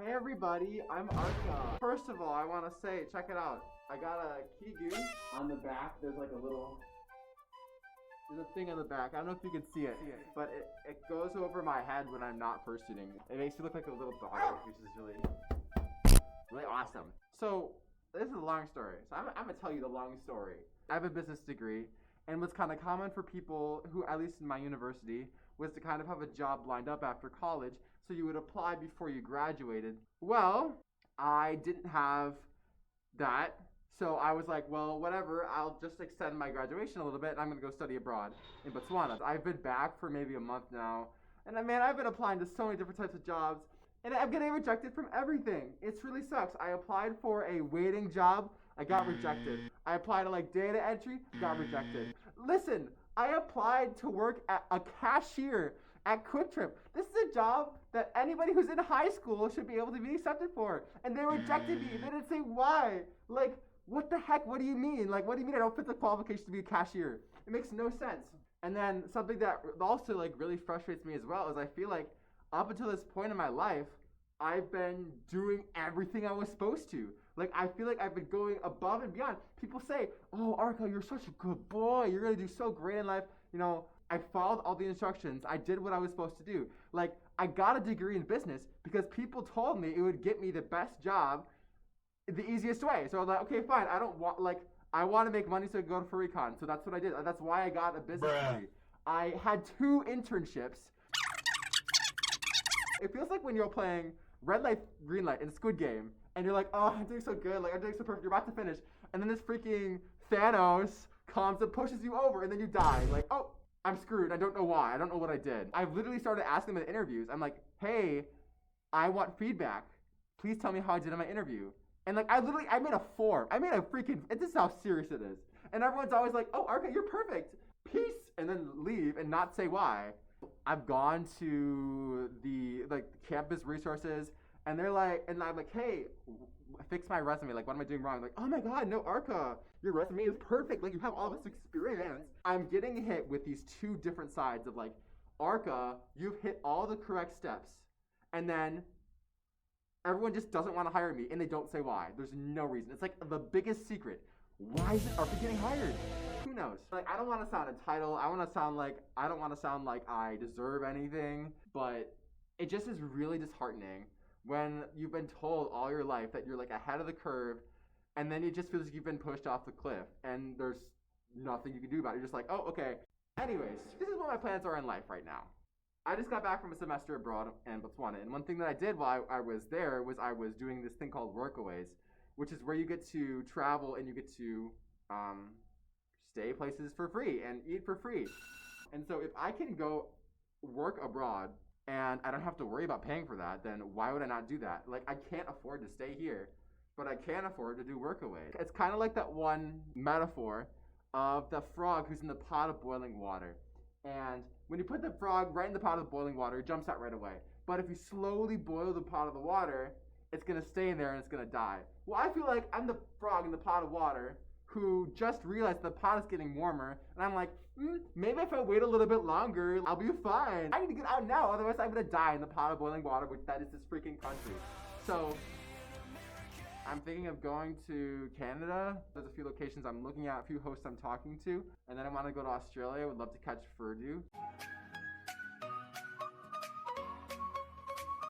Hey everybody, I'm Arka. First of all, I want to say, check it out. I got a Kigu on the back. There's a thing on the back. I don't know if you can see it, but it goes over my head when I'm not fursuiting. It makes me look like a little dog, which is really awesome. So this is a long story. So I'm gonna tell you the long story. I have a business degree, and what's kind of common for people who, at least in my university, was to kind of have a job lined up after college, so you would apply before you graduated. Well, I didn't have that, so I was like, well, whatever, I'll just extend my graduation a little bit, and I'm gonna go study abroad in Botswana. I've been back for maybe a month now, and man, I've been applying to so many different types of jobs, and I'm getting rejected from everything. It really sucks. I applied for a waiting job, I got rejected. I applied to like data entry, got rejected. Listen, I applied to work at a cashier at QuickTrip. This is a job that anybody who's in high school should be able to be accepted for. And they rejected me. They didn't say why. Like, what the heck? What do you mean? Like, what do you mean I don't fit the qualifications to be a cashier? It makes no sense. And then something that also like really frustrates me as well is I feel like up until this point in my life, I've been doing everything I was supposed to. Like, I feel like I've been going above and beyond. People say, oh, Arka, you're such a good boy. You're going to do so great in life. You know, I followed all the instructions. I did what I was supposed to do. Like, I got a degree in business because people told me it would get me the best job the easiest way. So I was like, okay, fine. I want to make money so I can go to FurryCon. So that's what I did. That's why I got a business degree. I had 2 internships. It feels like when you're playing red light, green light in Squid Game, and you're like, oh, I'm doing so good, like I'm doing so perfect, you're about to finish, and then this freaking Thanos comes and pushes you over, and then you die. Like, oh, I'm screwed. I don't know why. I don't know what I did. I've literally started asking them in interviews. I'm like, hey, I want feedback. Please tell me how I did in my interview. And like, I made a form. I made a freaking. This is how serious it is. And everyone's always like, oh, Arka, you're perfect. Peace, and then leave and not say why. I've gone to the like campus resources, and they're like, and I'm like, hey, fix my resume. Like, what am I doing wrong? Like, oh my god, no, Arka, your resume is perfect. Like, you have all this experience. I'm getting hit with these 2 different sides of like, Arka, you've hit all the correct steps, and then everyone just doesn't want to hire me, and they don't say why. There's no reason. It's like the biggest secret. Why isn't Arka getting hired? Who knows? Like, I don't want to sound entitled. I don't want to sound like I deserve anything, but it just is really disheartening when you've been told all your life that you're like ahead of the curve, and then it just feels like you've been pushed off the cliff, and there's nothing you can do about it. You're just like, oh, okay. Anyways, this is what my plans are in life right now. I just got back from a semester abroad in Botswana, and one thing that I did while I was there was I was doing this thing called Workaways, which is where you get to travel and you get to stay places for free and eat for free. And so if I can go work abroad and I don't have to worry about paying for that, then why would I not do that? Like, I can't afford to stay here, but I can afford to do Workaway. It's kind of like that one metaphor of the frog who's in the pot of boiling water. And when you put the frog right in the pot of boiling water, it jumps out right away. But if you slowly boil the pot of the water, it's gonna stay in there and it's gonna die. Well, I feel like I'm the frog in the pot of water who just realized the pot is getting warmer, and I'm like, maybe if I wait a little bit longer, I'll be fine. I need to get out now, otherwise I'm gonna die in the pot of boiling water, which that is this freaking country. So, I'm thinking of going to Canada. There's a few locations I'm looking at, a few hosts I'm talking to, and then I want to go to Australia. I would love to catch Furdu.